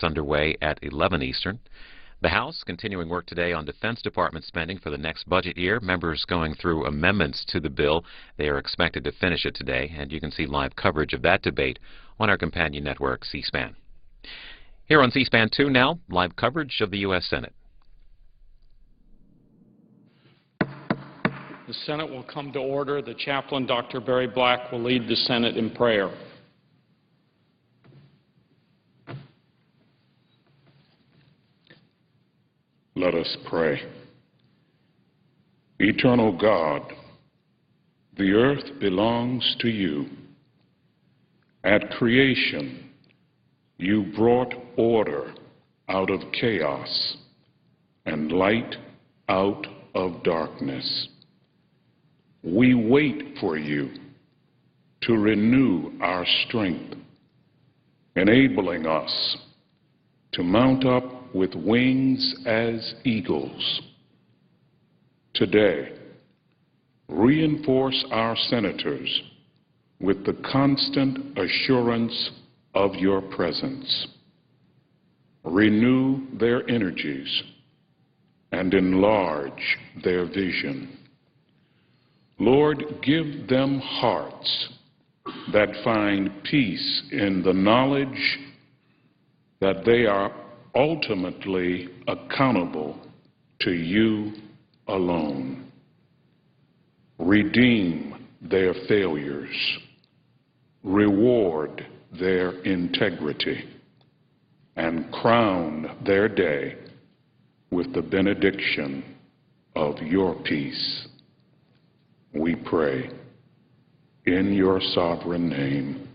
underway at 11 Eastern. The House continuing work today on Defense Department spending for the next budget year. Members going through amendments to the bill. They are expected to finish it today, and you can see live coverage of that debate on our companion network, C-SPAN. Here on C-SPAN 2 now, live coverage of the U.S. Senate. The Senate will come to order. The chaplain, Dr. Barry Black, will lead the Senate in prayer. Let us pray. Eternal God, the earth belongs to you. At creation, you brought order out of chaos and light out of darkness. We wait for you to renew our strength, enabling us to mount up with wings as eagles. Today, reinforce our senators with the constant assurance of your presence. Renew their energies and enlarge their vision. Lord, give them hearts that find peace in the knowledge that they are ultimately accountable to you alone. Redeem their failures. Reward their integrity. And crown their day with the benediction of your peace. We pray in your sovereign name.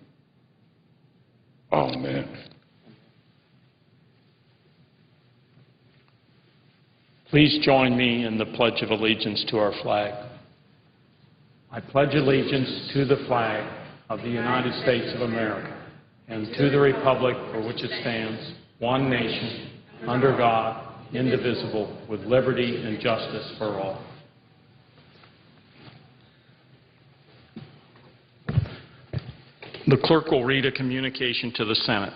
Amen. Please join me in the Pledge of Allegiance to our flag. I pledge allegiance to the flag of the United States of America and to the republic for which it stands, one nation, under God, indivisible, with liberty and justice for all. The clerk will read a communication to the Senate.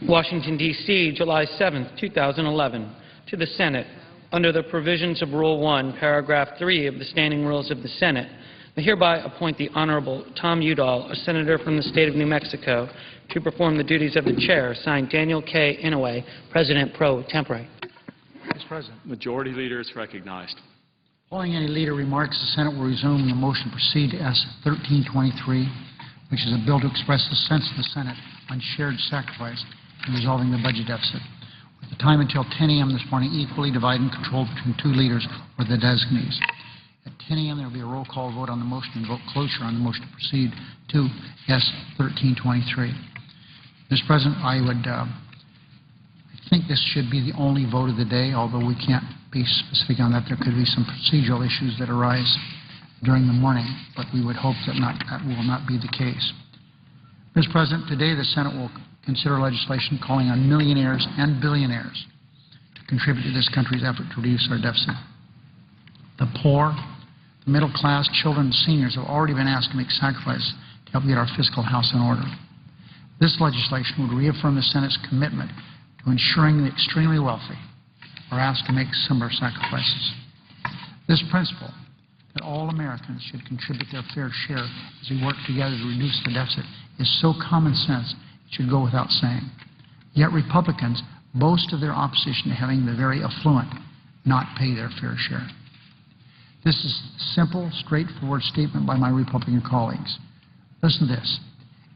Washington, D.C., July 7, 2011. To the Senate, under the provisions of Rule 1, Paragraph 3 of the Standing Rules of the Senate, I hereby appoint the Honorable Tom Udall, a senator from the state of New Mexico, to perform the duties of the chair. Signed, Daniel K. Inouye, President pro tempore. Mr. President. Majority Leader is recognized. Following any leader remarks, the Senate will resume the motion to proceed to S. 1323, which is a bill to express the sense of the Senate on shared sacrifice in resolving the budget deficit. With the time until 10 a.m. this morning equally divided and controlled between two leaders or the designees. At 10 a.m. there will be a roll call vote on the motion and vote cloture on the motion to proceed to S. 1323. Mr. President, I think this should be the only vote of the day, although we can't be specific on that. There could be some procedural issues that arise during the morning, but we would hope that that will not be the case. Mr. President, today the Senate will consider legislation calling on millionaires and billionaires to contribute to this country's effort to reduce our deficit. The poor, the middle class, children, and seniors have already been asked to make sacrifices to help get our fiscal house in order. This legislation would reaffirm the Senate's commitment to ensuring the extremely wealthy are asked to make similar sacrifices. This principle, that all Americans should contribute their fair share as we work together to reduce the deficit, is so common sense it should go without saying. Yet Republicans boast of their opposition to having the very affluent not pay their fair share. This is a simple, straightforward statement by my Republican colleagues. Listen to this.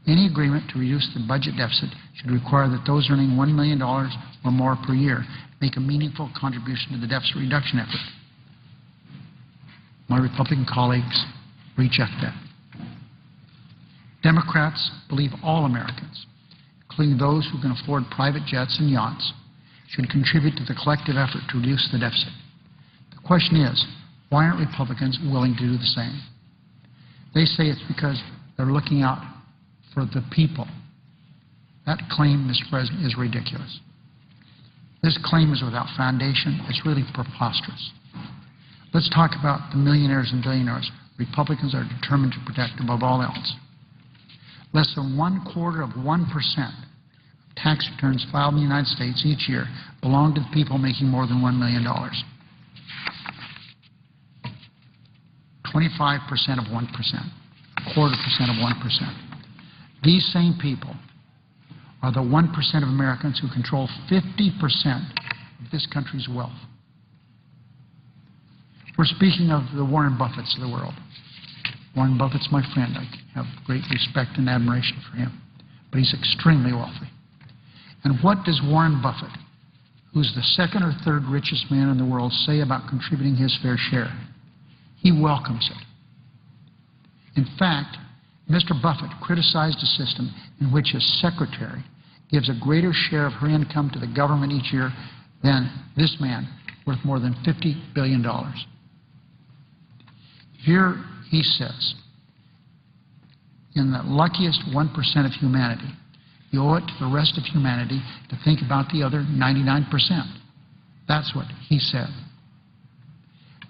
Any agreement to reduce the budget deficit should require that those earning $1 million or more per year make a meaningful contribution to the deficit reduction effort. My Republican colleagues reject that. Democrats believe all Americans, including those who can afford private jets and yachts, should contribute to the collective effort to reduce the deficit. The question is, why aren't Republicans willing to do the same? They say it's because they're looking out for the people. That claim, Mr. President, is ridiculous. This claim is without foundation. It's really preposterous. Let's talk about the millionaires and billionaires Republicans are determined to protect above all else. Less than 1/4% of tax returns filed in the United States each year belong to the people making more than $1 million. 25% of 1%, a quarter percent of 1%. These same people are the 1% of Americans who control 50% of this country's wealth. We're speaking of the Warren Buffetts of the world. Warren Buffett's my friend. I have great respect and admiration for him. But he's extremely wealthy. And what does Warren Buffett, who's the second or third richest man in the world, say about contributing his fair share? He welcomes it. In fact, Mr. Buffett criticized a system in which his secretary gives a greater share of her income to the government each year than this man, worth more than $50 billion. Here he says, in the luckiest 1% of humanity, you owe it to the rest of humanity to think about the other 99%. That's what he said.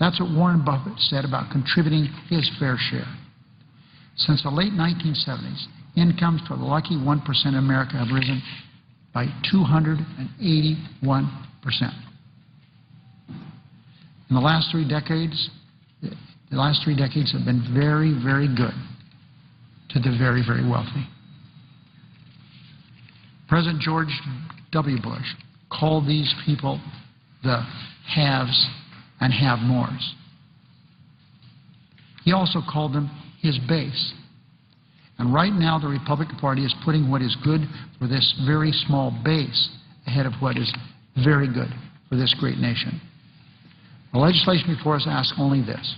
That's what Warren Buffett said about contributing his fair share. Since the late 1970s, incomes for the lucky 1% of America have risen by 281%. In the last three decades have been very, very good to the very, very wealthy. President George W. Bush called these people the haves and have-mores. He also called them his base. And right now the Republican Party is putting what is good for this very small base ahead of what is very good for this great nation. The legislation before us asks only this,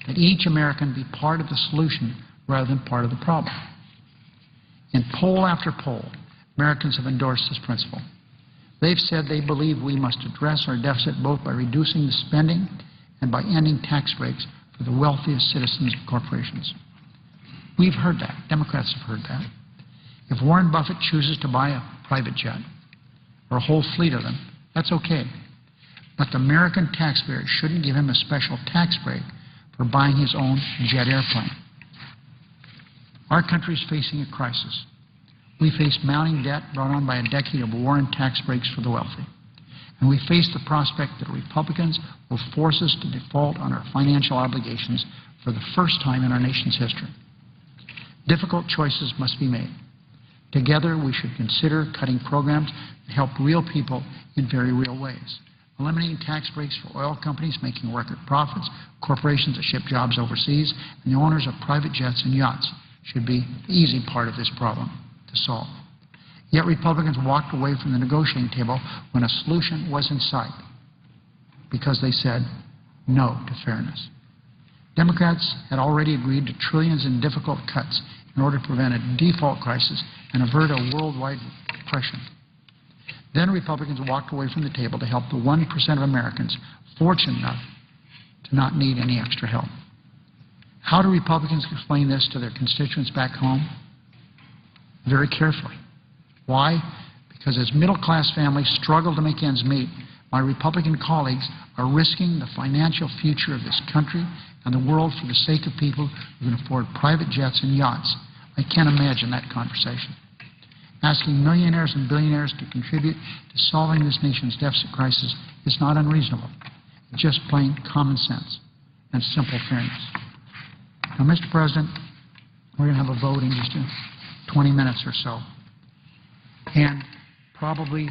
that each American be part of the solution rather than part of the problem. In poll after poll, Americans have endorsed this principle. They've said they believe we must address our deficit both by reducing the spending and by ending tax breaks for the wealthiest citizens of corporations. We've heard that. Democrats have heard that. If Warren Buffett chooses to buy a private jet or a whole fleet of them, that's okay. But the American taxpayer shouldn't give him a special tax break for buying his own jet airplane. Our country is facing a crisis. We face mounting debt brought on by a decade of war and tax breaks for the wealthy. And we face the prospect that Republicans will force us to default on our financial obligations for the first time in our nation's history. Difficult choices must be made. Together, we should consider cutting programs that help real people in very real ways. Eliminating tax breaks for oil companies making record profits, corporations that ship jobs overseas, and the owners of private jets and yachts should be the easy part of this problem to solve. Yet Republicans walked away from the negotiating table when a solution was in sight because they said no to fairness. Democrats had already agreed to trillions in difficult cuts in order to prevent a default crisis and avert a worldwide depression. Then Republicans walked away from the table to help the 1% of Americans fortunate enough to not need any extra help. How do Republicans explain this to their constituents back home? Very carefully. Why? Because as middle-class families struggle to make ends meet, my Republican colleagues are risking the financial future of this country and the world for the sake of people who can afford private jets and yachts. I can't imagine that conversation. Asking millionaires and billionaires to contribute to solving this nation's deficit crisis is not unreasonable. It's just plain common sense and simple fairness. Now, Mr. President, we're going to have a vote in just 20 minutes or so. And probably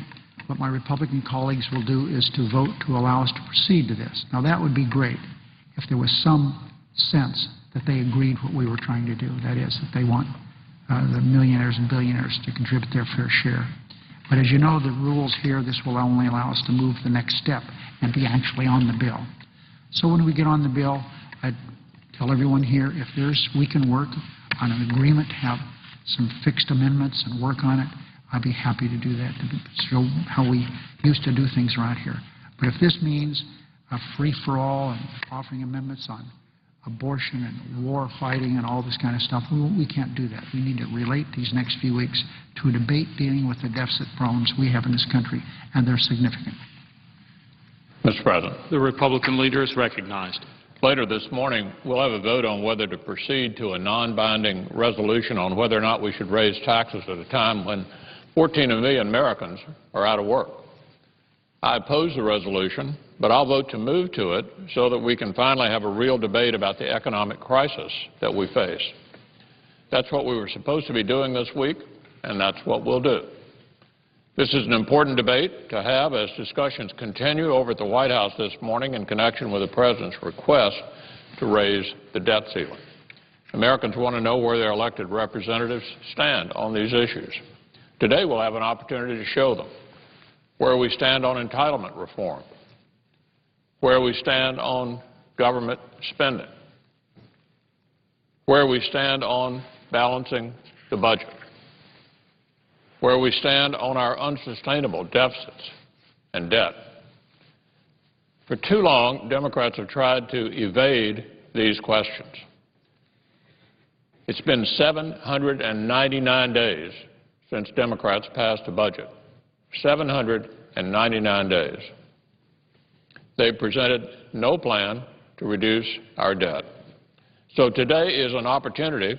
what my Republican colleagues will do is to vote to allow us to proceed to this. Now, that would be great if there was some sense that they agreed what we were trying to do. That is, that they want the millionaires and billionaires to contribute their fair share. But as you know, the rules here, this will only allow us to move the next step and be actually on the bill. So when we get on the bill, I'd tell everyone here, if we can work on an agreement to have some fixed amendments and work on it, I'd be happy to do that, to show how we used to do things around here. But if this means a free-for-all and offering amendments on abortion and war fighting and all this kind of stuff, we can't do that. We need to relate these next few weeks to a debate dealing with the deficit problems we have in this country, and they're significant. Mr. President. The Republican leader is recognized. Later this morning, we'll have a vote on whether to proceed to a non-binding resolution on whether or not we should raise taxes at a time when 14 million Americans are out of work. I oppose the resolution, but I'll vote to move to it so that we can finally have a real debate about the economic crisis that we face. That's what we were supposed to be doing this week, and that's what we'll do. This is an important debate to have as discussions continue over at the White House this morning in connection with the President's request to raise the debt ceiling. Americans want to know where their elected representatives stand on these issues. Today we'll have an opportunity to show them where we stand on entitlement reform, where we stand on government spending, where we stand on balancing the budget, where we stand on our unsustainable deficits and debt. For too long, Democrats have tried to evade these questions. It's been 799 days since Democrats passed a budget. 799 days. They've presented no plan to reduce our debt. So today is an opportunity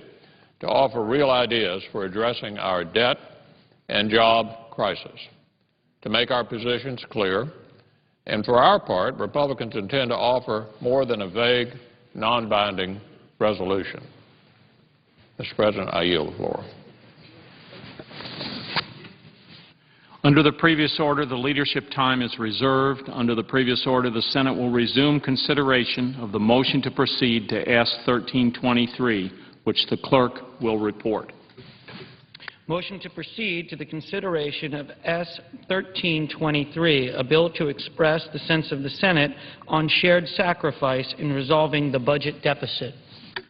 to offer real ideas for addressing our debt and job crisis, to make our positions clear. And for our part, Republicans intend to offer more than a vague, non-binding resolution. Mr. President, I yield the floor. Under the previous order, the leadership time is reserved. Under the previous order, the Senate will resume consideration of the motion to proceed to S. 1323, which the clerk will report. Motion to proceed to the consideration of S. 1323, a bill to express the sense of the Senate on shared sacrifice in resolving the budget deficit.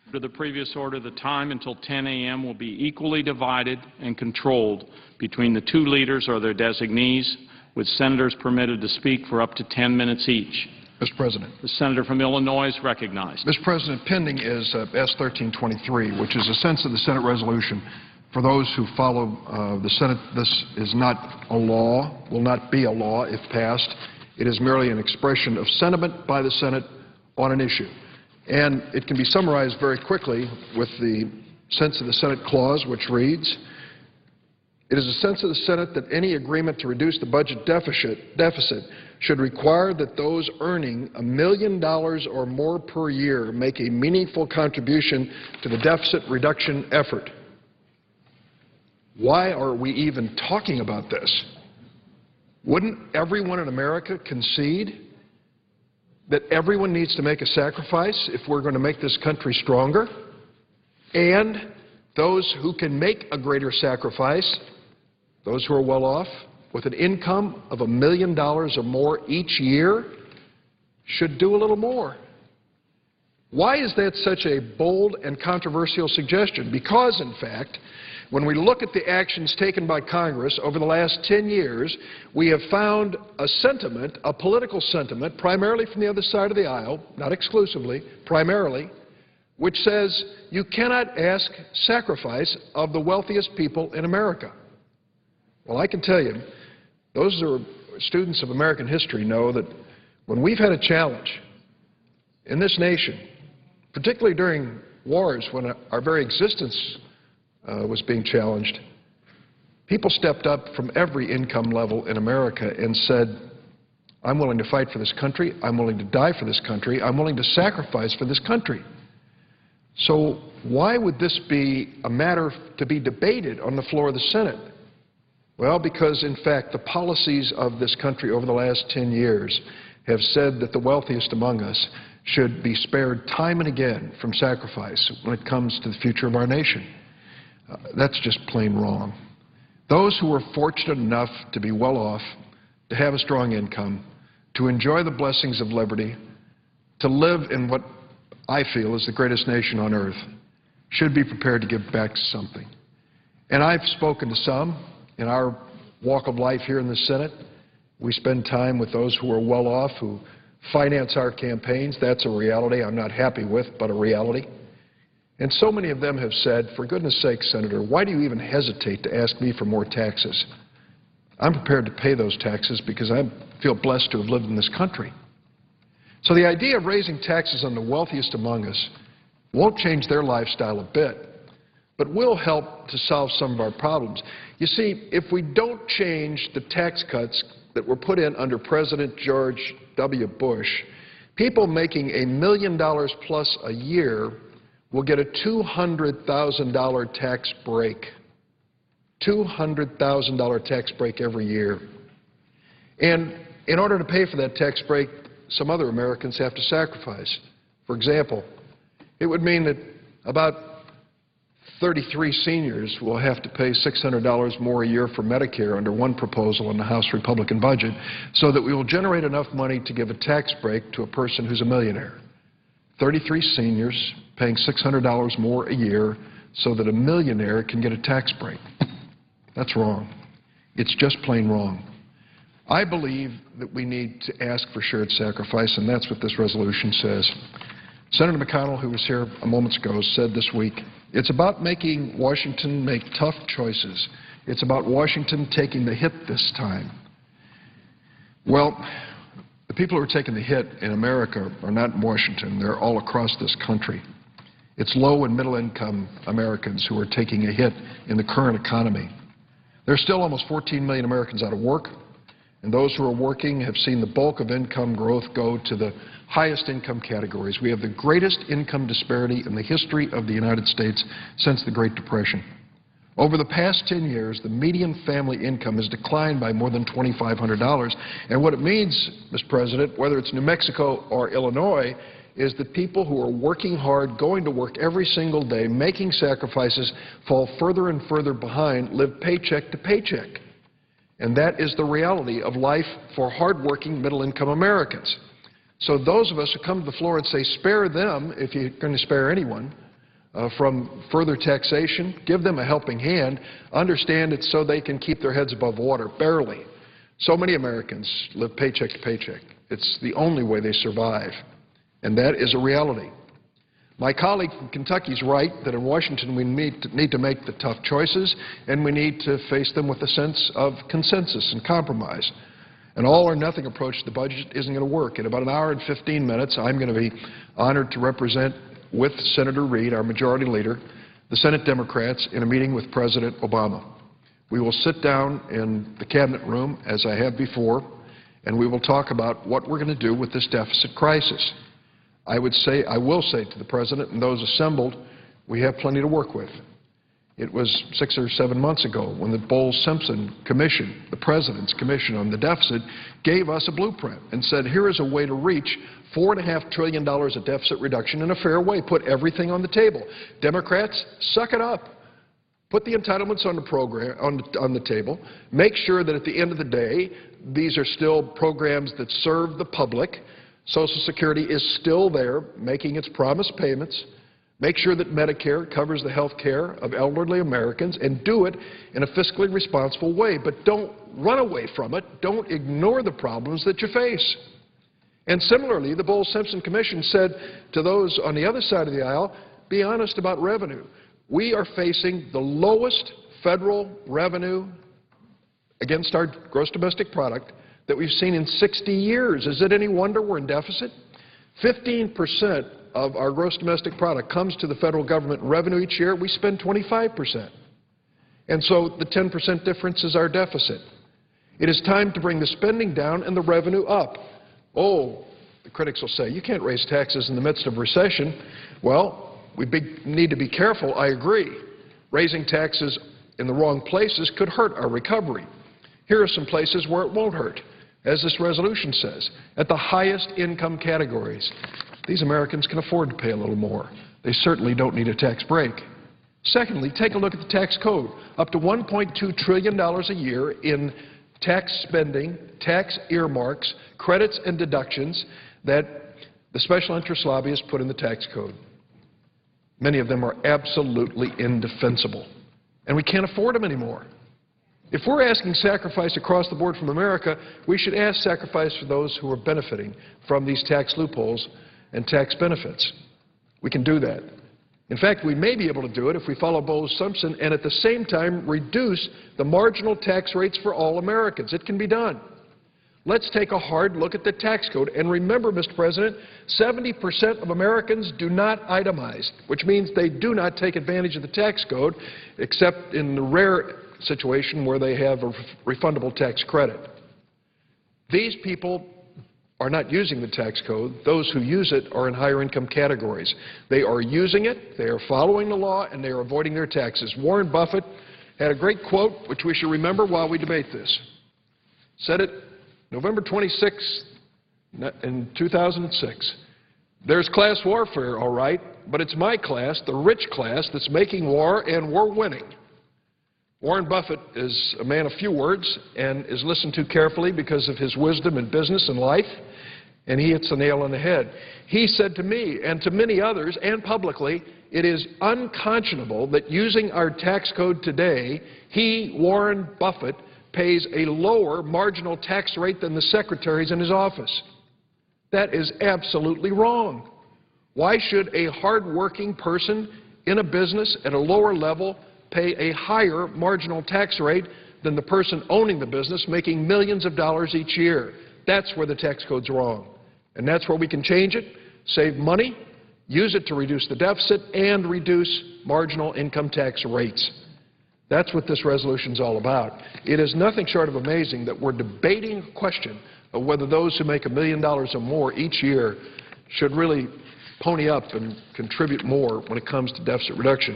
Under the previous order, the time until 10 a.m. will be equally divided and controlled between the two leaders or their designees, with senators permitted to speak for up to 10 minutes each. Mr. President. The senator from Illinois is recognized. Mr. President, pending is S. 1323, which is a sense of the Senate resolution. For those who follow the Senate, this is not a law, will not be a law if passed. It is merely an expression of sentiment by the Senate on an issue. And it can be summarized very quickly with the sense of the Senate clause, which reads, it is a sense of the Senate that any agreement to reduce the budget deficit should require that those earning $1 million or more per year make a meaningful contribution to the deficit reduction effort. Why are we even talking about this? Wouldn't everyone in America concede that everyone needs to make a sacrifice if we're going to make this country stronger? And those who can make a greater sacrifice, those who are well off, with an income of $1 million or more each year, should do a little more. Why is that such a bold and controversial suggestion? Because, in fact, when we look at the actions taken by Congress over the last 10 years, we have found a sentiment, a political sentiment, primarily from the other side of the aisle, not exclusively, primarily, which says you cannot ask sacrifice of the wealthiest people in America. Well, I can tell you, those who are students of American history know that when we've had a challenge in this nation, particularly during wars when our very existence was being challenged, people stepped up from every income level in America and said, I'm willing to fight for this country, I'm willing to die for this country, I'm willing to sacrifice for this country. So why would this be a matter to be debated on the floor of the Senate? Well, because, in fact, the policies of this country over the last 10 years have said that the wealthiest among us should be spared time and again from sacrifice when it comes to the future of our nation. That's just plain wrong. Those who are fortunate enough to be well off, to have a strong income, to enjoy the blessings of liberty, to live in what I feel is the greatest nation on earth, should be prepared to give back something. And I've spoken to some in our walk of life here in the Senate. We spend time with those who are well off, who finance our campaigns. That's a reality I'm not happy with, but a reality. And so many of them have said, for goodness sake, Senator, why do you even hesitate to ask me for more taxes? I'm prepared to pay those taxes because I feel blessed to have lived in this country. So the idea of raising taxes on the wealthiest among us won't change their lifestyle a bit. but will help to solve some of our problems. You see, if we don't change the tax cuts that were put in under President George W. Bush, people making $1 million plus a year will get a $200,000 tax break. $200,000 tax break every year. And in order to pay for that tax break, some other Americans have to sacrifice. For example, it would mean that about 33 seniors will have to pay $600 more a year for Medicare under one proposal in the House Republican budget, so that we will generate enough money to give a tax break to a person who's a millionaire. 33 seniors paying $600 more a year so that a millionaire can get a tax break. That's wrong. It's just plain wrong. I believe that we need to ask for shared sacrifice, and that's what this resolution says. Senator McConnell, who was here a moment ago, said this week, it's about making Washington make tough choices. It's about Washington taking the hit this time. Well, the people who are taking the hit in America are not in Washington. They're all across this country. It's low and middle income Americans who are taking a hit in the current economy. There's still almost 14 million Americans out of work, and those who are working have seen the bulk of income growth go to the highest income categories. We have the greatest income disparity in the history of the United States since the Great Depression. Over the past 10 years, the median family income has declined by more than $2,500. And what it means, Mr. President, whether it's New Mexico or Illinois, is that people who are working hard, going to work every single day, making sacrifices, fall further and further behind, live paycheck to paycheck. And that is the reality of life for hardworking middle-income Americans. So those of us who come to the floor and say, spare them, if you're going to spare anyone, from further taxation, give them a helping hand, understand it's so they can keep their heads above water, barely. So many Americans live paycheck to paycheck. It's the only way they survive, and that is a reality. My colleague from Kentucky is right that in Washington we need to make the tough choices, and we need to face them with a sense of consensus and compromise. An all-or-nothing approach to the budget isn't going to work. In about an hour and 15 minutes, I'm going to be honored to represent, with Senator Reid, our majority leader, the Senate Democrats in a meeting with President Obama. We will sit down in the cabinet room, as I have before, and we will talk about what we're going to do with this deficit crisis. I will say to the President and those assembled, we have plenty to work with. It was 6 or 7 months ago when the Bowles-Simpson Commission, the President's Commission on the Deficit, gave us a blueprint and said, here is a way to reach $4.5 trillion of deficit reduction in a fair way. Put everything on the table. Democrats, suck it up. Put the entitlements on the table. Make sure that at the end of the day, these are still programs that serve the public. Social Security is still there, making its promised payments. Make sure that Medicare covers the health care of elderly Americans, and do it in a fiscally responsible way. But don't run away from it. Don't ignore the problems that you face. And similarly, the Bowles-Simpson Commission said to those on the other side of the aisle, be honest about revenue. We are facing the lowest federal revenue against our gross domestic product that we've seen in 60 years. Is it any wonder we're in deficit? 15% of our gross domestic product comes to the federal government in revenue each year. We spend 25%. And so the 10% difference is our deficit. It is time to bring the spending down and the revenue up. Oh, the critics will say, you can't raise taxes in the midst of recession. Well, we need to be careful. I agree. Raising taxes in the wrong places could hurt our recovery. Here are some places where it won't hurt. As this resolution says, at the highest income categories, these Americans can afford to pay a little more. They certainly don't need a tax break. Secondly, take a look at the tax code. Up to $1.2 trillion a year in tax spending, tax earmarks, credits and deductions that the special interest lobbyists put in the tax code. Many of them are absolutely indefensible, and we can't afford them anymore. If we're asking sacrifice across the board from America, we should ask sacrifice for those who are benefiting from these tax loopholes and tax benefits. We can do that. In fact, we may be able to do it if we follow Bowles-Simpson and at the same time reduce the marginal tax rates for all Americans. It can be done. Let's take a hard look at the tax code. And remember, Mr. President, 70% of Americans do not itemize, which means they do not take advantage of the tax code, except in the rare situation where they have a refundable tax credit. These people are not using the tax code. Those who use it are in higher income categories. They are using it, they are following the law, and they are avoiding their taxes. Warren Buffett had a great quote, which we should remember while we debate this. Said it November 26th in 2006. There's class warfare, all right, but it's my class, the rich class, that's making war and we're winning. Warren Buffett is a man of few words and is listened to carefully because of his wisdom in business and life, and he hits the nail on the head. He said to me and to many others and publicly, it is unconscionable that using our tax code today, he, Warren Buffett, pays a lower marginal tax rate than the secretaries in his office. That is absolutely wrong. Why should a hard-working person in a business at a lower level pay a higher marginal tax rate than the person owning the business making millions of dollars each year? That's where the tax code's wrong. And that's where we can change it, save money, use it to reduce the deficit, and reduce marginal income tax rates. That's what this resolution is all about. It is nothing short of amazing that we're debating a question of whether those who make $1 million or more each year should really pony up and contribute more when it comes to deficit reduction.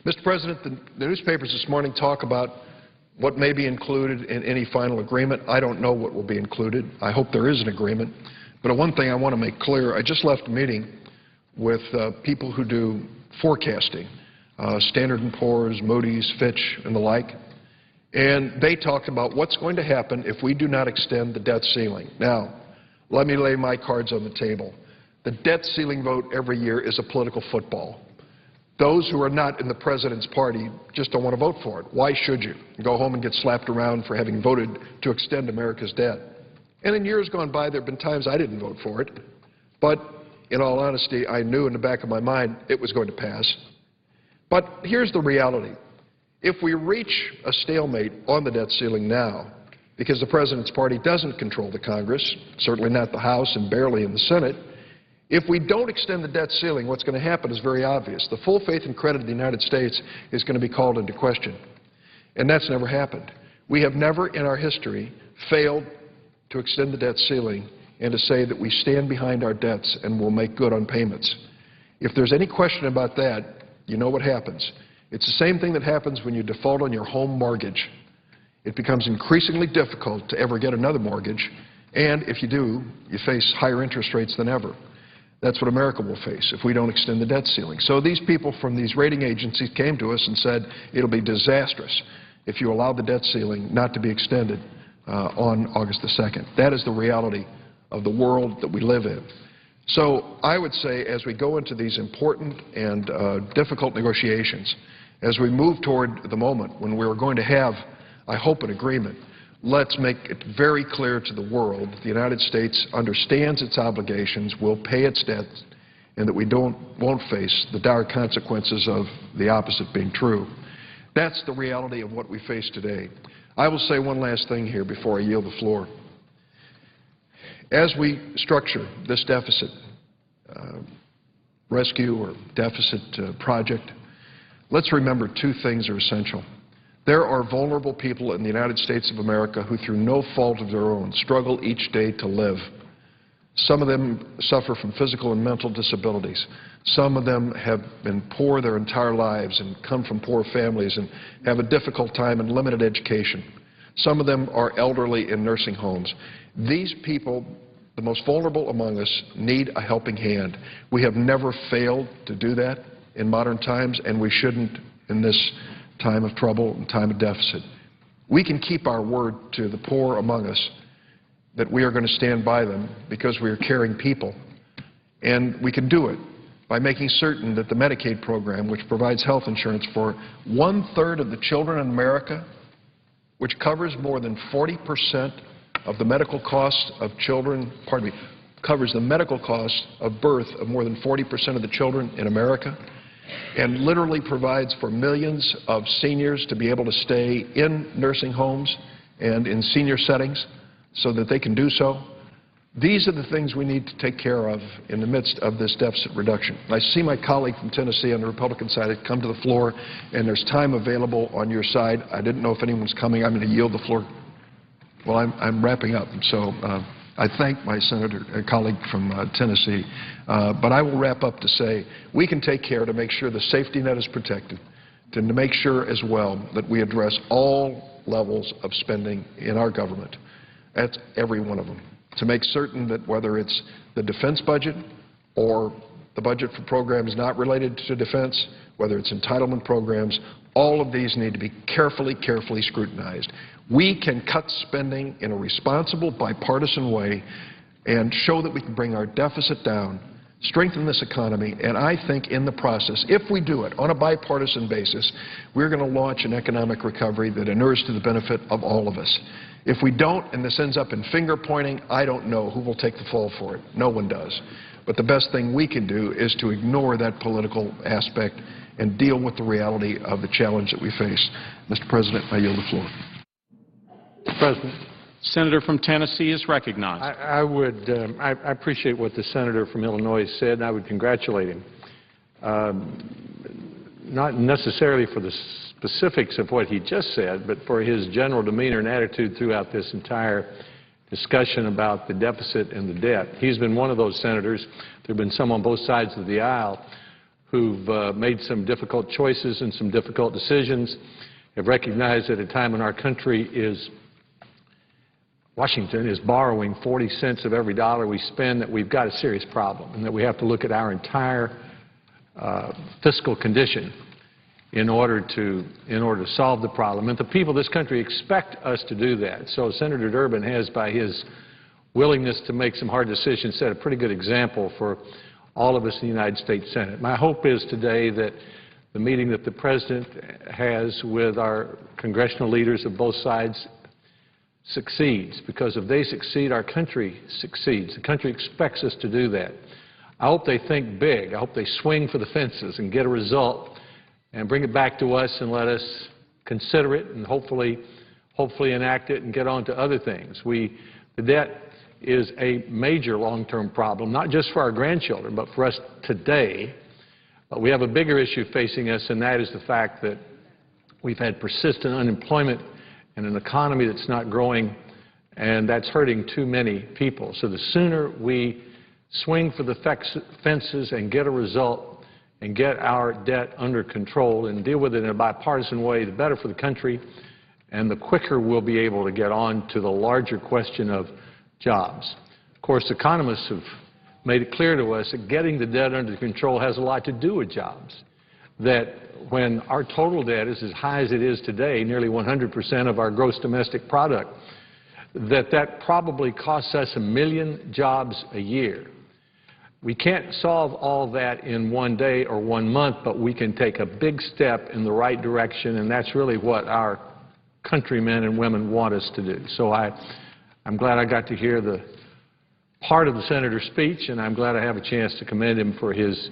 Mr. President, the newspapers this morning talk about what may be included in any final agreement. I don't know what will be included. I hope there is an agreement. But one thing I want to make clear, I just left a meeting with people who do forecasting, Standard & Poor's, Moody's, Fitch, and the like, and they talked about what's going to happen if we do not extend the debt ceiling. Now, let me lay my cards on the table. The debt ceiling vote every year is a political football. Those who are not in the President's party just don't want to vote for it. Why should you? Go home and get slapped around for having voted to extend America's debt. And in years gone by, there have been times I didn't vote for it. But in all honesty, I knew in the back of my mind it was going to pass. But here's the reality. If we reach a stalemate on the debt ceiling now, because the President's party doesn't control the Congress, certainly not the House and barely in the Senate, if we don't extend the debt ceiling, what's going to happen is very obvious. The full faith and credit of the United States is going to be called into question. And that's never happened. We have never in our history failed to extend the debt ceiling and to say that we stand behind our debts and will make good on payments. If there's any question about that, you know what happens. It's the same thing that happens when you default on your home mortgage. It becomes increasingly difficult to ever get another mortgage, and if you do, you face higher interest rates than ever. That's what America will face if we don't extend the debt ceiling. So these people from these rating agencies came to us and said it'll be disastrous if you allow the debt ceiling not to be extended on August the 2nd. That is the reality of the world that we live in. So I would say as we go into these important and difficult negotiations, as we move toward the moment when we're going to have, I hope, an agreement, let's make it very clear to the world that the United States understands its obligations, will pay its debts, and that we won't face the dire consequences of the opposite being true. That's the reality of what we face today. I will say one last thing here before I yield the floor. As we structure this deficit rescue or deficit project, let's remember two things are essential. There are vulnerable people in the United States of America who, through no fault of their own, struggle each day to live. Some of them suffer from physical and mental disabilities. Some of them have been poor their entire lives and come from poor families and have a difficult time and limited education. Some of them are elderly in nursing homes. These people, the most vulnerable among us, need a helping hand. We have never failed to do that in modern times, and we shouldn't in this time of trouble and time of deficit. We can keep our word to the poor among us that we are going to stand by them because we are caring people. And we can do it by making certain that the Medicaid program, which provides health insurance for 1/3 of the children in America, which covers more than 40% of the medical costs of children, covers the medical costs of birth of more than 40% of the children in America, and literally provides for millions of seniors to be able to stay in nursing homes and in senior settings so that they can do so. These are the things we need to take care of in the midst of this deficit reduction. I see my colleague from Tennessee on the Republican side had come to the floor, and there's time available on your side. I didn't know if anyone's coming. I'm going to yield the floor. Well, I'm wrapping up, so I thank my colleague from Tennessee. But I will wrap up to say we can take care to make sure the safety net is protected, to make sure as well that we address all levels of spending in our government. That's every one of them. To make certain that whether it's the defense budget or the budget for programs not related to defense, whether it's entitlement programs, all of these need to be carefully scrutinized. We can cut spending in a responsible, bipartisan way and show that we can bring our deficit down, strengthen this economy, and I think in the process, if we do it on a bipartisan basis, we're going to launch an economic recovery that inures to the benefit of all of us. If we don't, and this ends up in finger-pointing, I don't know who will take the fall for it. No one does. But the best thing we can do is to ignore that political aspect and deal with the reality of the challenge that we face. Mr. President, I yield the floor. Mr. President. Senator from Tennessee is recognized. I appreciate what the senator from Illinois said, and I would congratulate him. Not necessarily for the specifics of what he just said, but for his general demeanor and attitude throughout this entire discussion about the deficit and the debt. He's been one of those senators. There have been some on both sides of the aisle who've made some difficult choices and some difficult decisions, have recognized that a time when our country is Washington is borrowing 40 cents of every dollar we spend, that we've got a serious problem and that we have to look at our entire fiscal condition in order to solve the problem. And the people of this country expect us to do that. So Senator Durbin has, by his willingness to make some hard decisions, set a pretty good example for all of us in the United States Senate. My hope is today that the meeting that the President has with our congressional leaders of both sides succeeds, because if they succeed, our country succeeds. The country expects us to do that. I hope they think big. I hope they swing for the fences and get a result and bring it back to us and let us consider it and hopefully enact it and get on to other things. The debt is a major long-term problem, not just for our grandchildren, but for us today. But we have a bigger issue facing us, and that is the fact that we've had persistent unemployment and an economy that's not growing, and that's hurting too many people. So the sooner we swing for the fences and get a result and get our debt under control and deal with it in a bipartisan way, the better for the country, and the quicker we'll be able to get on to the larger question of jobs. Of course, economists have made it clear to us that getting the debt under control has a lot to do with jobs. That when our total debt is as high as it is today, nearly 100% of our gross domestic product, that probably costs us 1 million jobs a year. We can't solve all that in one day or 1 month, but we can take a big step in the right direction, and that's really what our countrymen and women want us to do. So I'm glad I got to hear the part of the senator's speech, and I'm glad I have a chance to commend him for his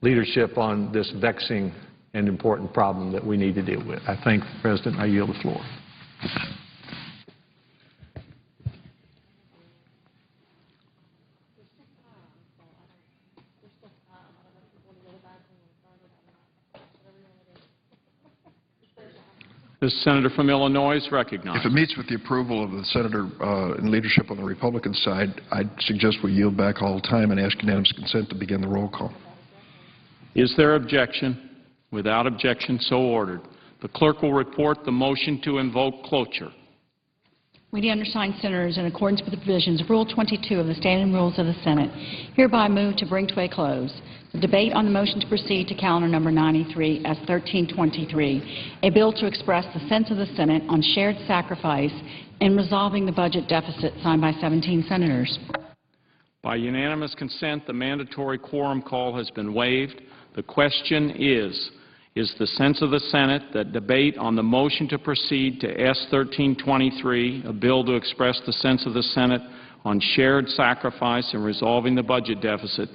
leadership on this vexing and important problem that we need to deal with. I thank the President. I yield the floor. The senator from Illinois is recognized. If it meets with the approval of the senator in leadership on the Republican side, I'd suggest we yield back all time and ask unanimous consent to begin the roll call. Is there objection? Without objection, so ordered. The clerk will report the motion to invoke cloture. We, the undersigned senators, in accordance with the provisions of Rule 22 of the Standing Rules of the Senate, hereby move to bring to a close the debate on the motion to proceed to calendar number 93 as 1323, a bill to express the sense of the Senate on shared sacrifice in resolving the budget deficit, signed by 17 senators. By unanimous consent, the mandatory quorum call has been waived. The question is the sense of the Senate that debate on the motion to proceed to S-1323, a bill to express the sense of the Senate on shared sacrifice in resolving the budget deficit,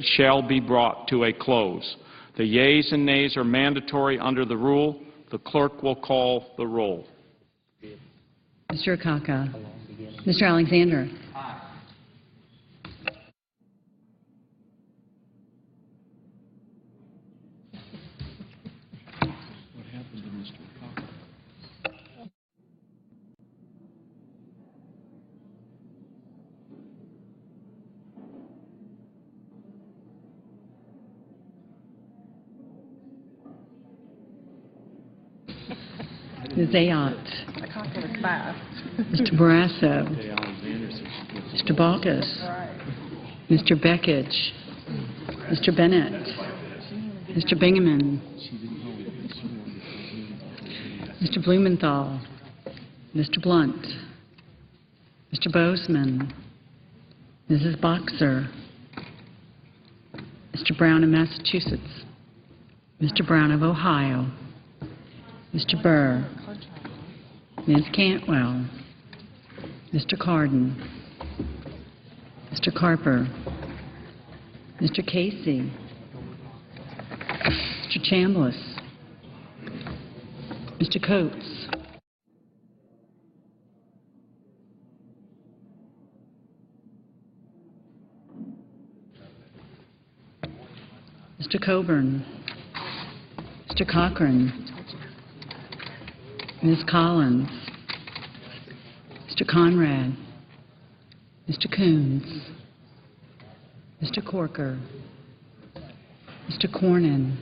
shall be brought to a close. The yeas and nays are mandatory under the rule. The clerk will call the roll. Mr. Akaka. Mr. Alexander. Ms. Ayotte. Mr. Barrasso. Mr. Baucus. Mr. Beckich. Mr. Bennett. Mr. Bingaman. Mr. Blumenthal. Mr. Blunt. Mr. Bozeman. Mrs. Boxer. Mr. Brown of Massachusetts. Mr. Brown of Ohio. Mr. Burr. Ms. Cantwell. Mr. Cardin. Mr. Carper. Mr. Casey. Mr. Chambliss. Mr. Coates. Mr. Coburn. Mr. Cochran. Ms. Collins. Mr. Conrad. Mr. Coons. Mr. Corker. Mr. Cornyn.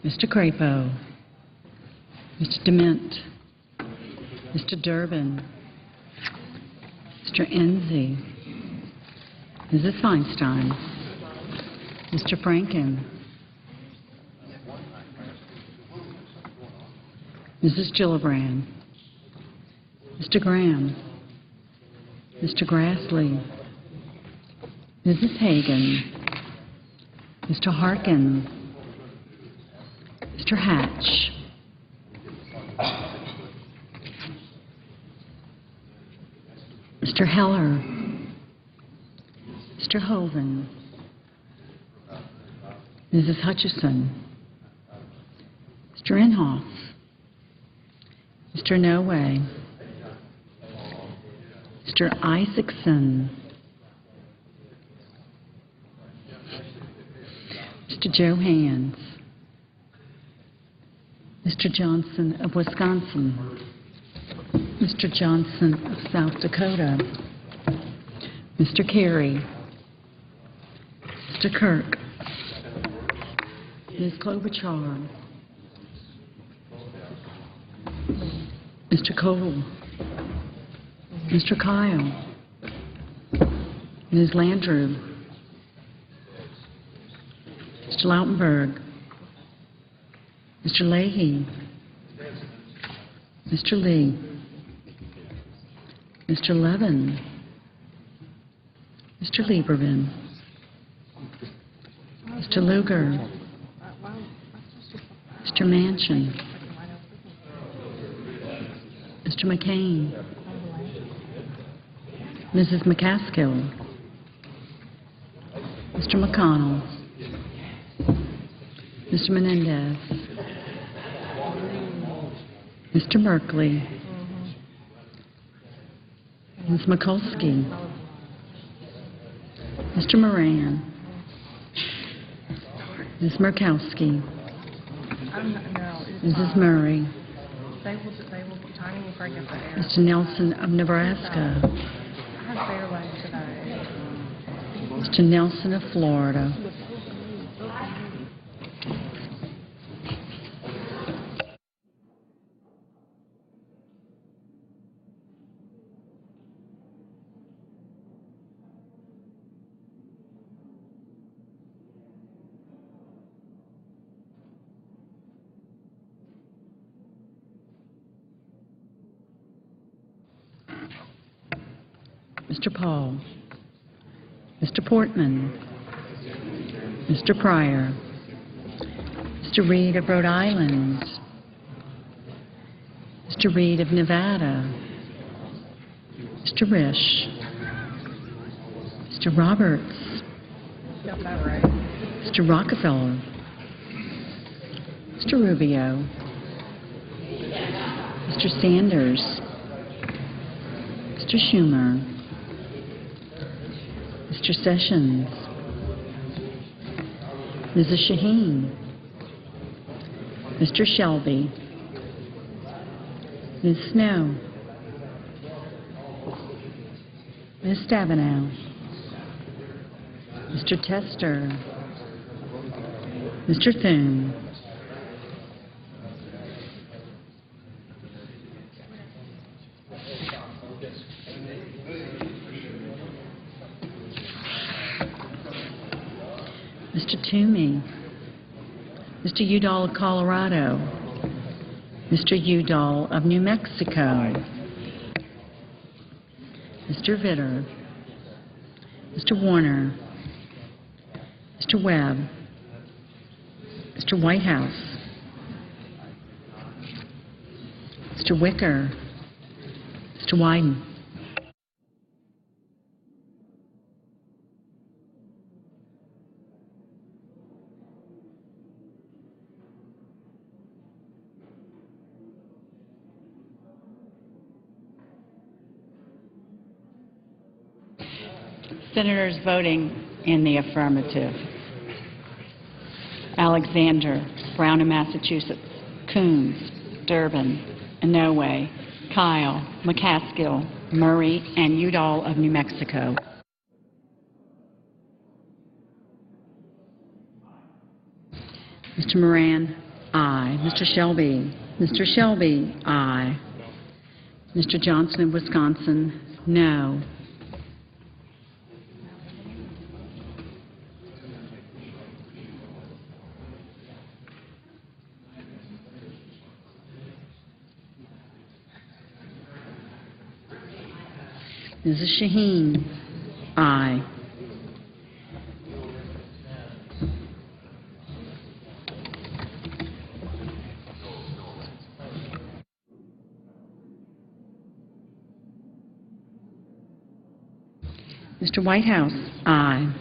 Mr. Crapo. Mr. Dement. Mr. Durbin. Mr. Enzi. Mrs. Feinstein. Mr. Franken. Mrs. Gillibrand. Mr. Graham. Mr. Grassley. Mrs. Hagan. Mr. Harkin. Mr. Hatch. Mr. Heller. Mr. Hoven. Mrs. Hutchison. Mr. Inhofe. Mr. Noway. Mr. Isaacson. Mr. Johans. Mr. Johnson of Wisconsin. Mr. Johnson of South Dakota. Mr. Carey. Mr. Kirk. Ms. Klobuchar. Mr. Cole. Mr. Kyle. Ms. Landrieu. Mr. Lautenberg. Mr. Leahy. Mr. Lee. Mr. Levin. Mr. Lieberman. Mr. Lugar. Mr. Manchin. Mr. McCain. Mrs. McCaskill. Mr. McConnell. Mr. Menendez. Mr. Merkley. Ms. Mikulski. Mr. Moran. Ms. Murkowski. Mrs. Murray. Mr. Nelson of Nebraska. Mr. Nelson of Florida. Mr. Paul. Mr. Portman. Mr. Pryor. Mr. Reed of Rhode Island. Mr. Reed of Nevada. Mr. Risch. Mr. Roberts. Mr. Rockefeller. Mr. Rubio. Mr. Sanders. Mr. Mr. Schumer, Mr. Sessions, Mrs. Shaheen, Mr. Shelby, Ms. Snow, Ms. Stabenow, Mr. Tester, Mr. Thune, Mr. Toomey, Mr. Udall of Colorado, Mr. Udall of New Mexico, Mr. Vitter, Mr. Warner, Mr. Webb, Mr. Whitehouse, Mr. Wicker, Mr. Wyden, Senators voting in the affirmative: Alexander, Brown in Massachusetts, Coons, Durbin, Inouye, Kyle, McCaskill, Murray, and Udall of New Mexico. Mr. Moran, aye. Mr. Shelby, aye. Mr. Johnson of Wisconsin, no. Mrs. Shaheen, aye. Mr. Whitehouse, aye.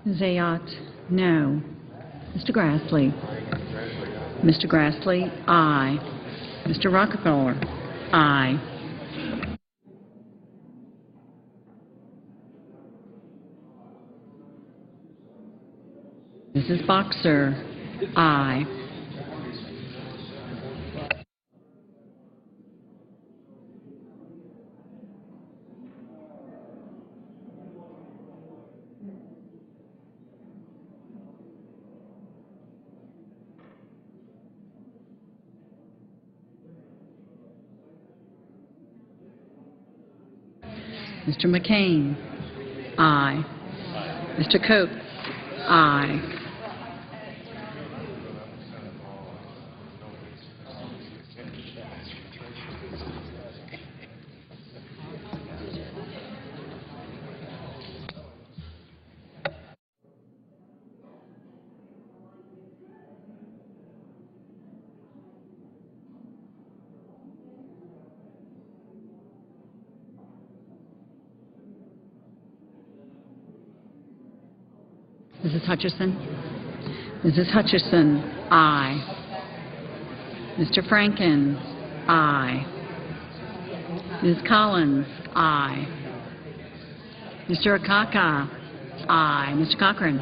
Ms. Ayotte, no. Mr. Grassley. Mr. Grassley, aye. Mr. Rockefeller, aye. Mrs. Boxer, aye. Mr. McCain, aye. Mr. Coates, aye. Mrs. Hutchison? Mrs. Hutchison, aye. Mr. Franken, aye. Ms. Collins, aye. Mr. Akaka? Aye. Mr. Cochran?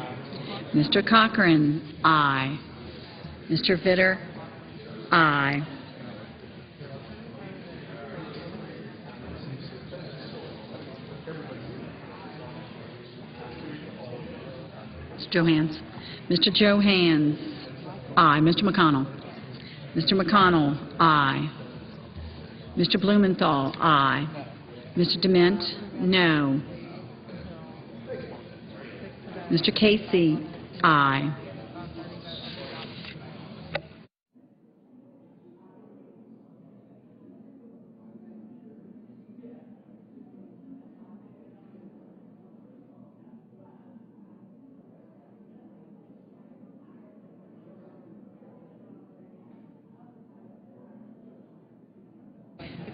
Mr. Cochran? Aye. Mr. Vitter? Aye. Mr. Johans? Mr. Johans? Aye. Mr. McConnell? Mr. McConnell? Aye. Mr. Blumenthal? Aye. Mr. Dement? No. Mr. Casey? Aye.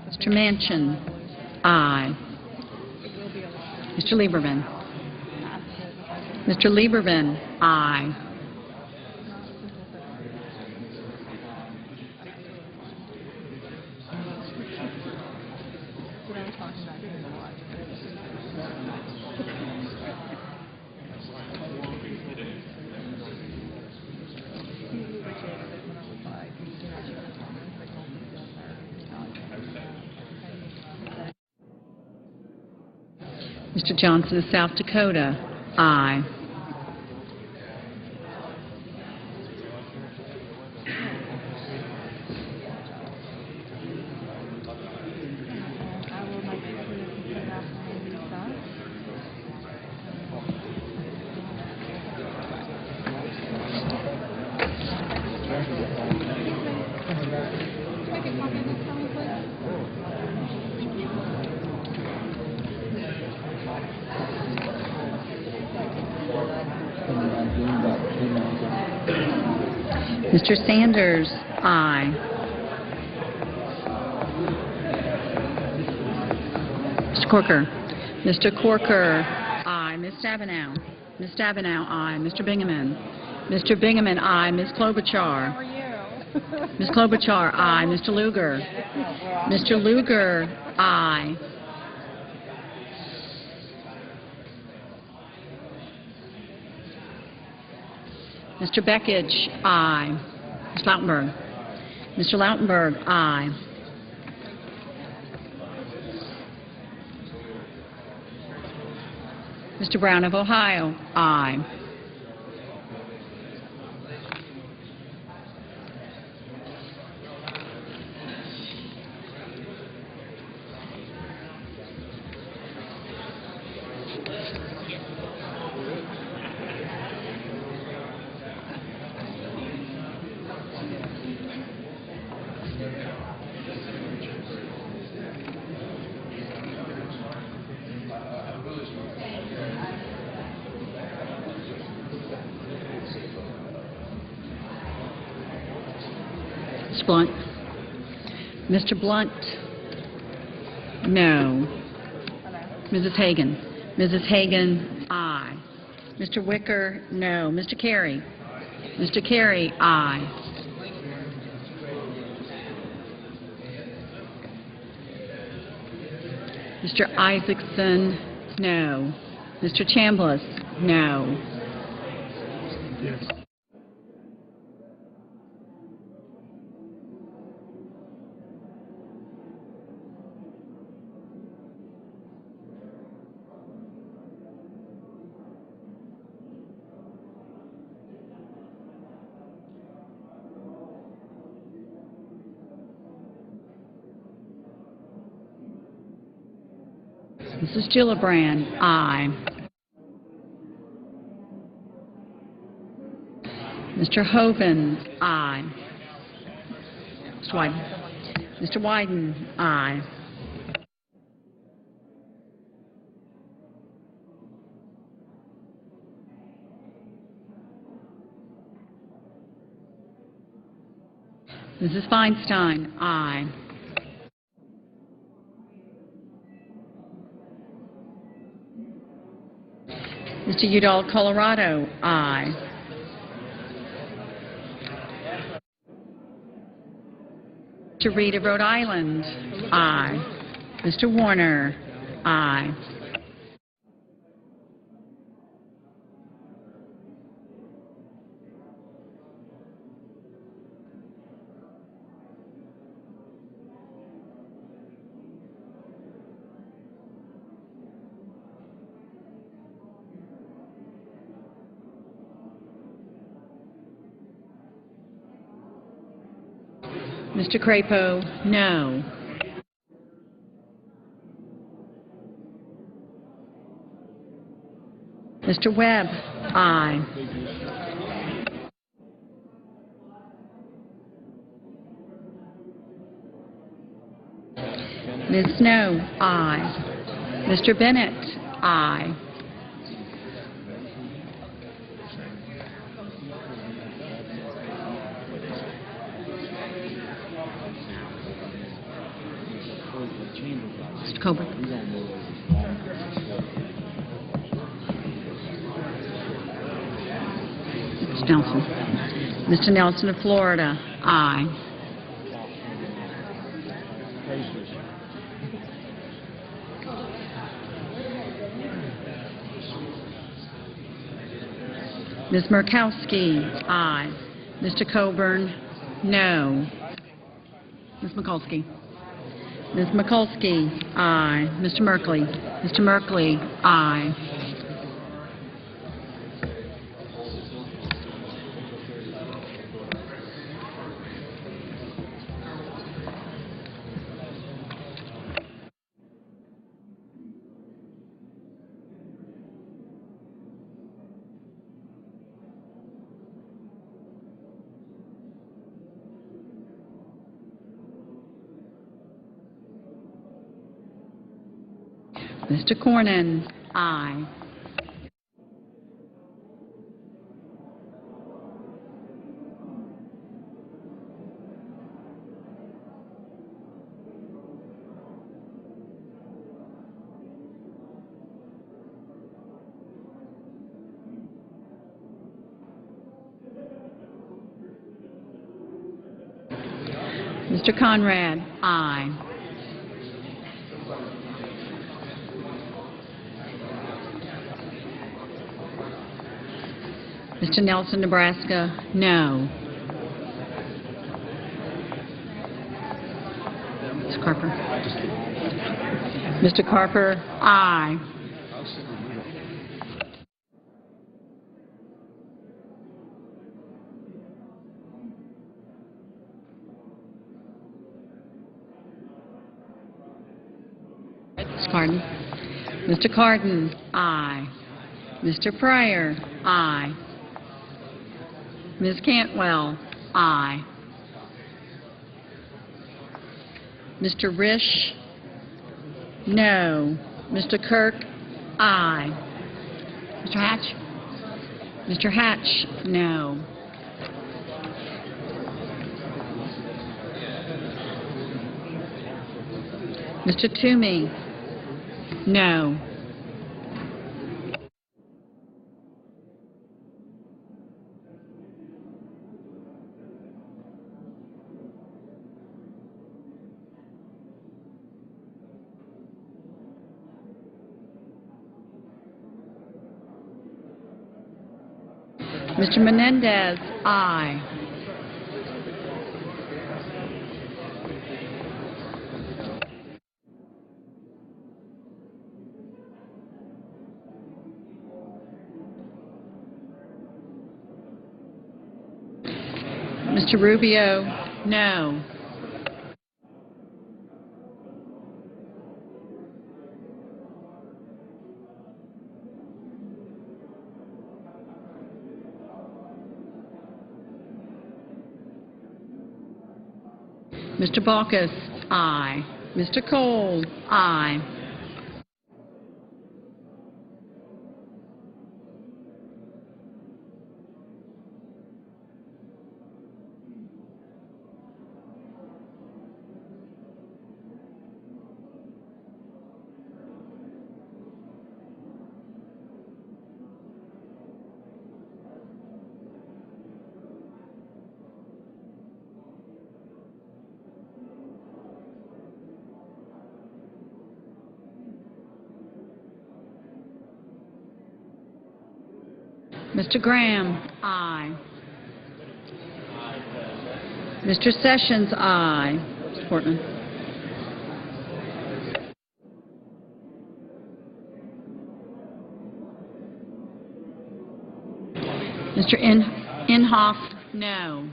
Mr. Manchin? Aye. Mr. Lieberman? Mr. Lieberman? Aye. Mr. Johnson of South Dakota? Aye. Mr. Sanders? Aye. Mr. Corker? Mr. Corker? Aye. Ms. Stabenow? Ms. Stabenow? Aye. Mr. Bingaman? Mr. Bingaman? Aye. Ms. Klobuchar? How are you? Ms. Klobuchar? Aye. Mr. Lugar? Mr. Lugar? Aye. Mr. Beckidge? Aye. Mr. Lautenberg? Mr. Lautenberg? Aye. Mr. Brown of Ohio? Aye. Mr. Blunt? Mr. Blunt? No. Mrs. Hagan? Mrs. Hagan? Aye. Mr. Wicker? No. Mr. Carey? Mr. Carey? Aye. Mr. Isaacson? No. Mr. Chambliss? No. Yes. Mrs. Gillibrand? Aye. Mr. Hoven? Aye. Mr. Wyden? Mr. Wyden? Aye. Mrs. Feinstein? Aye. Mr. Udall, Colorado? Aye. Mr. Reed of Rhode Island? Aye. Mr. Warner? Aye. Mr. Crapo, no. Mr. Webb, aye. Ms. Snow, aye. Mr. Bennett, aye. Mr. Coburn. Mr. Nelson. Mr. Nelson of Florida, aye. Ms. Murkowski, aye. Mr. Coburn, no. Ms. Mikulski. Ms. Mikulski, aye. Mr. Merkley. Mr. Merkley, aye. Mr. Cornyn, aye. Mr. Conrad, aye. Mr. Nelson, Nebraska, no. Mr. Carper. Mr. Carper, aye. Ms. Cardin. Mr. Cardin, aye. Mr. Pryor, aye. Ms. Cantwell, aye. Mr. Risch, no. Mr. Kirk, aye. Mr. Hatch? Mr. Hatch, no. Mr. Toomey, no. Mr. Menendez, aye. Mr. Rubio, no. Mr. Baucus, aye. Mr. Cole, aye. Mr. Graham, aye. Mr. Sessions, aye. Mr. Portman. Mr. Inhofe, no.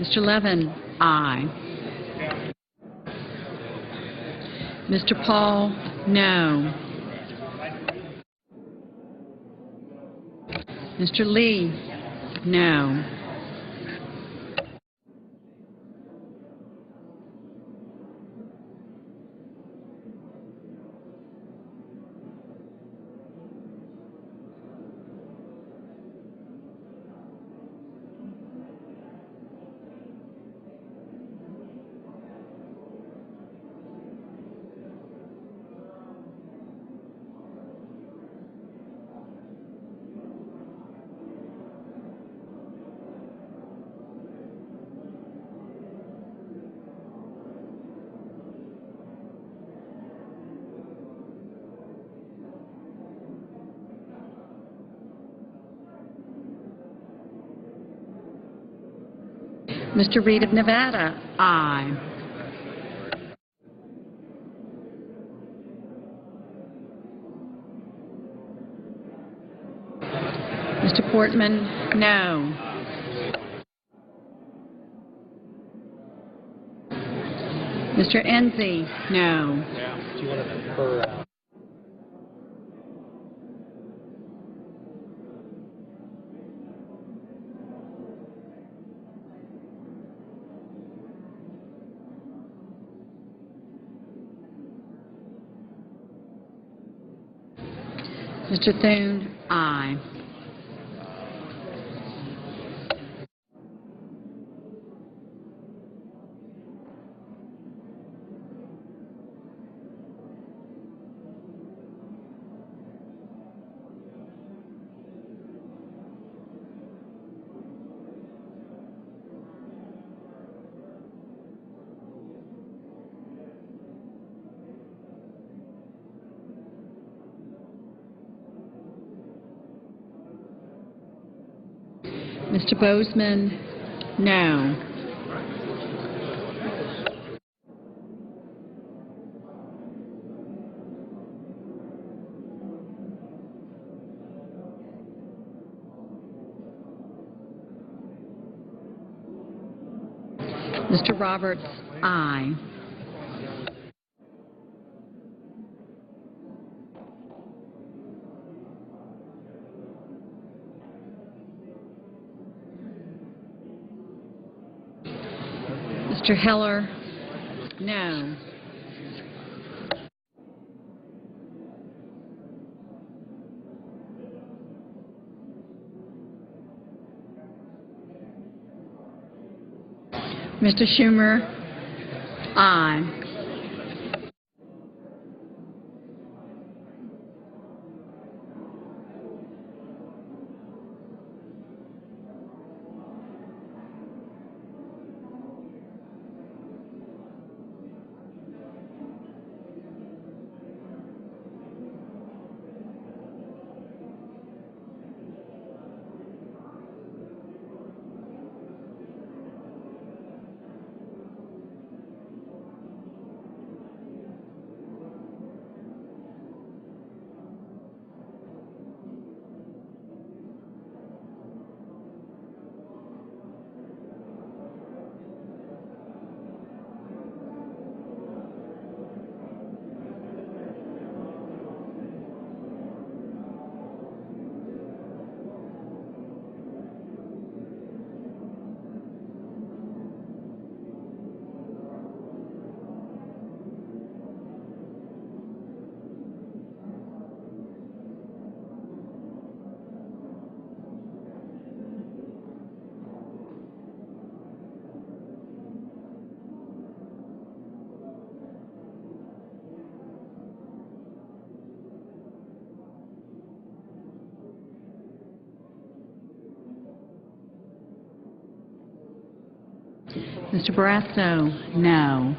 Mr. Levin, aye. Mr. Paul, no. Mr. Lee, no. Mr. Reed of Nevada, aye. Mr. Portman, no. Mr. Enzi, no. Do you want to defer? Mr. Thune, aye. Mr. Bozeman, no. Mr. Roberts, aye. Mr. Heller, no. Mr. Schumer, aye. Mr. Barrasso, no.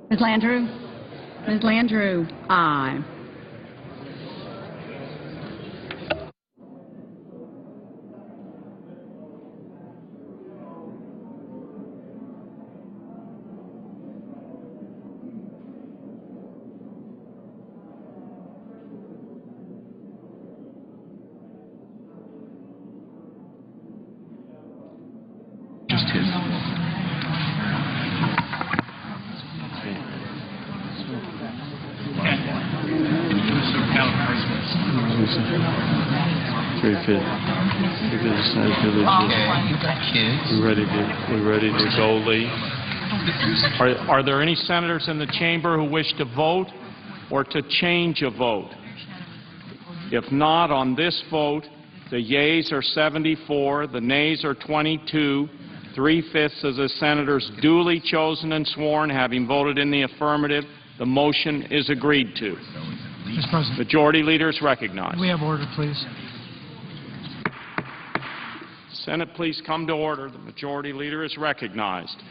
Ms. Landrieu? Ms. Landrieu, aye. Just his. Very good. Very good. Sounds really good. We ready to go, Lee? Are there any senators in the chamber who wish to vote or to change a vote? If not, on this vote, the yeas are 74, the nays are 22. 3/5 of the senators duly chosen and sworn having voted in the affirmative, the motion is agreed to. Mr. President. Majority Leader is recognized. We have order, please. Senate, please come to order. The Majority Leader is recognized.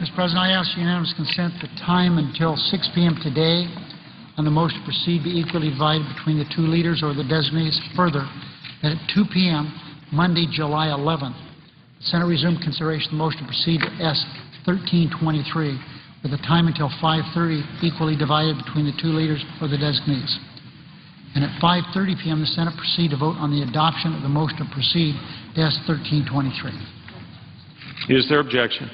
Mr. President, I ask unanimous consent that time until 6 p.m. today on the motion to proceed be equally divided between the two leaders or the designees. Further, that at 2 p.m. Monday, July 11th, the Senate resume consideration of the motion to proceed to S. 1323 with a time until 5:30 equally divided between the two leaders or the designees. And at 5:30 p.m. the Senate proceed to vote on the adoption of the motion to proceed to S. 1323. Is there objection?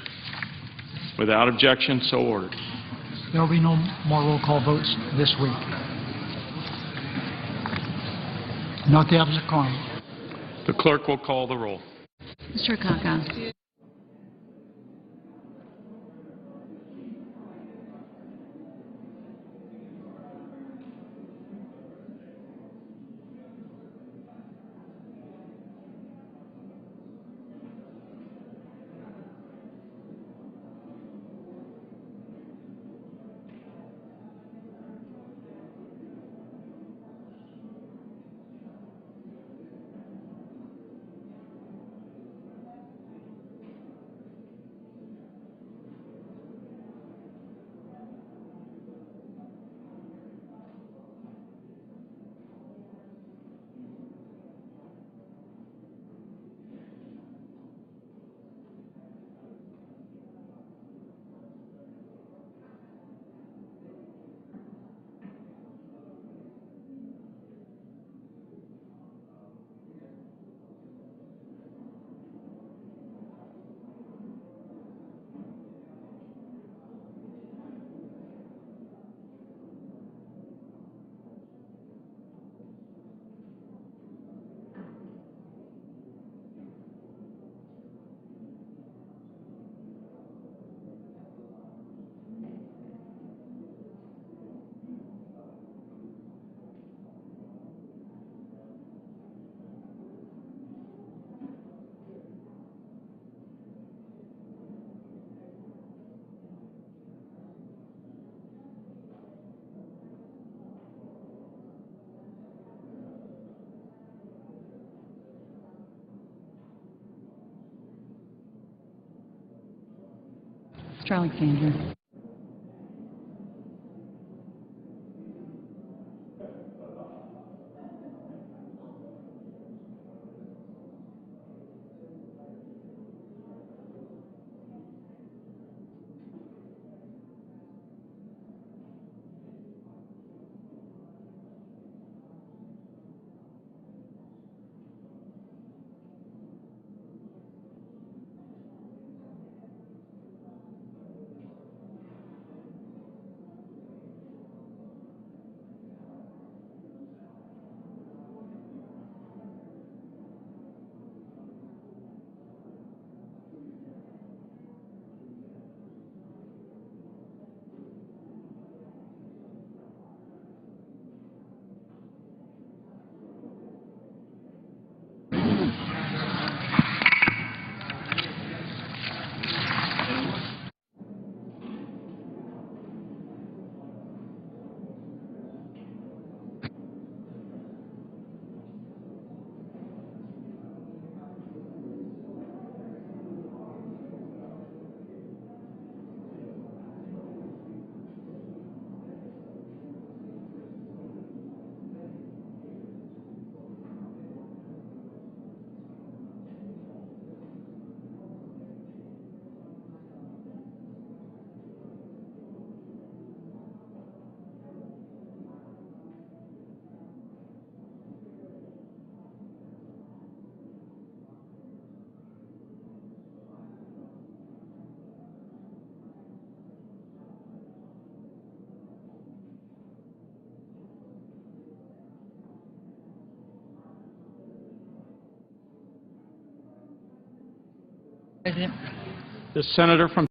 Without objection, so ordered. There will be no more roll call votes this week. Note the opposite quorum. The clerk will call the roll. Mr. Akaka. Mr. Alexander. President. The senator from